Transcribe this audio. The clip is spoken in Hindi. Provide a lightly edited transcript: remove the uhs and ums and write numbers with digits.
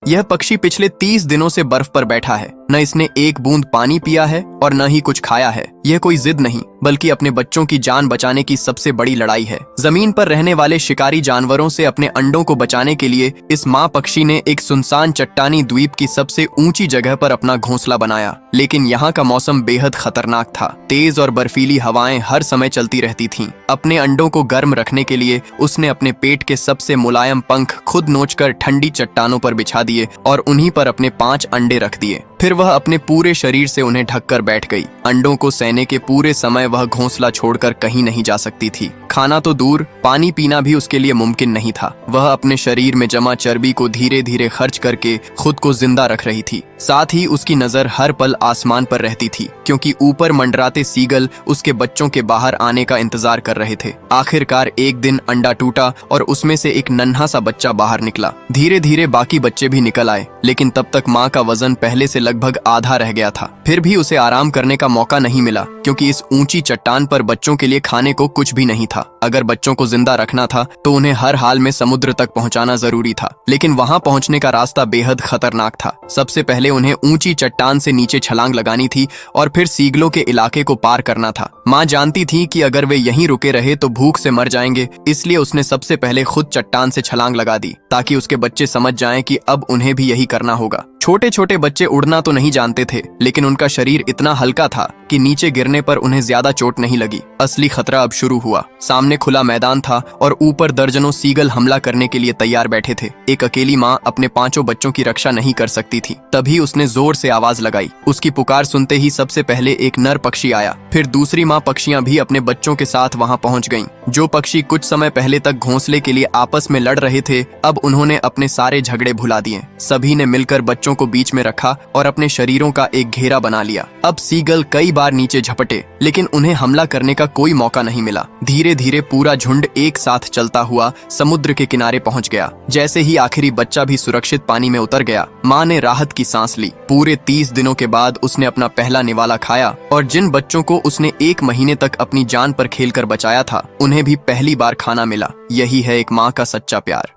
यह पक्षी पिछले 30 दिनों से बर्फ पर बैठा है। न इसने एक बूंद पानी पिया है और न ही कुछ खाया है। यह कोई जिद नहीं, बल्कि अपने बच्चों की जान बचाने की सबसे बड़ी लड़ाई है। जमीन पर रहने वाले शिकारी जानवरों से अपने अंडों को बचाने के लिए इस माँ पक्षी ने एक सुनसान चट्टानी द्वीप की सबसे ऊंची जगह पर अपना घोंसला बनाया। लेकिन यहाँ का मौसम बेहद खतरनाक था। तेज और बर्फीली हवाएं हर समय चलती रहती थीं। अपने अंडों को गर्म रखने के लिए उसने अपने पेट के सबसे मुलायम पंख खुद नोचकर ठंडी चट्टानों पर बिछा दिए और उन्हीं पर अपने 5 अंडे रख दिए। फिर वह अपने पूरे शरीर से उन्हें ढककर बैठ गई। अंडों को सहने के पूरे समय वह घोंसला छोड़कर कहीं नहीं जा सकती थी। खाना तो दूर, पानी पीना भी उसके लिए मुमकिन नहीं था। वह अपने शरीर में जमा चर्बी को धीरे धीरे खर्च करके खुद को जिंदा रख रही थी। साथ ही उसकी नजर हर पल आसमान पर रहती थी, क्योंकि ऊपर मंडराते सीगल उसके बच्चों के बाहर आने का इंतजार कर रहे थे। आखिरकार एक दिन अंडा टूटा और उसमें से एक नन्हा सा बच्चा बाहर निकला। धीरे धीरे बाकी बच्चे भी निकल आए, लेकिन तब तक माँ का वजन पहले से लगभग आधा रह गया था। फिर भी उसे आराम करने का मौका नहीं मिला, क्योंकि इस ऊंची चट्टान पर बच्चों के लिए खाने को कुछ भी नहीं था। अगर बच्चों को जिंदा रखना था तो उन्हें हर हाल में समुद्र तक पहुंचाना जरूरी था। लेकिन वहां पहुंचने का रास्ता बेहद खतरनाक था। सबसे पहले उन्हें ऊंची चट्टान से नीचे छलांग लगानी थी और फिर सीगलों के इलाके को पार करना था। माँ जानती थी कि अगर वे यहीं रुके रहे तो भूख से मर जाएंगे, इसलिए उसने सबसे पहले खुद चट्टान से छलांग लगा दी, ताकि उसके बच्चे समझ जाएं कि अब उन्हें भी यही करना होगा। छोटे छोटे बच्चे उड़ना तो नहीं जानते थे, लेकिन उनका शरीर इतना हल्का था कि नीचे गिरने पर उन्हें ज्यादा चोट नहीं लगी। असली खतरा अब शुरू हुआ। सामने खुला मैदान था और ऊपर दर्जनों सीगल हमला करने के लिए तैयार बैठे थे। एक अकेली माँ अपने 5 बच्चों की रक्षा नहीं कर सकती थी। तभी उसने जोर से आवाज लगाई। उसकी पुकार सुनते ही सबसे पहले एक नर पक्षी आया। फिर दूसरी माँ पक्षियां भी अपने बच्चों के साथ वहां पहुंच गईं। जो पक्षी कुछ समय पहले तक घोंसले के लिए आपस में लड़ रहे थे, अब उन्होंने अपने सारे झगड़े भुला दिए। सभी ने मिलकर बच्चों को बीच में रखा और अपने शरीरों का एक घेरा बना लिया। अब सीगल कई बार नीचे झपटे, लेकिन उन्हें हमला करने का कोई मौका नहीं मिला। धीरे धीरे पूरा झुंड एक साथ चलता हुआ समुद्र के किनारे पहुंच गया। जैसे ही आखिरी बच्चा भी सुरक्षित पानी में उतर गया, माँ ने राहत की सांस ली। पूरे 30 दिनों के बाद उसने अपना पहला निवाला खाया और जिन बच्चों को उसने 1 महीने तक अपनी जान पर खेलकर बचाया था, उन्हें भी पहली बार खाना मिला। यही है एक माँ का सच्चा प्यार।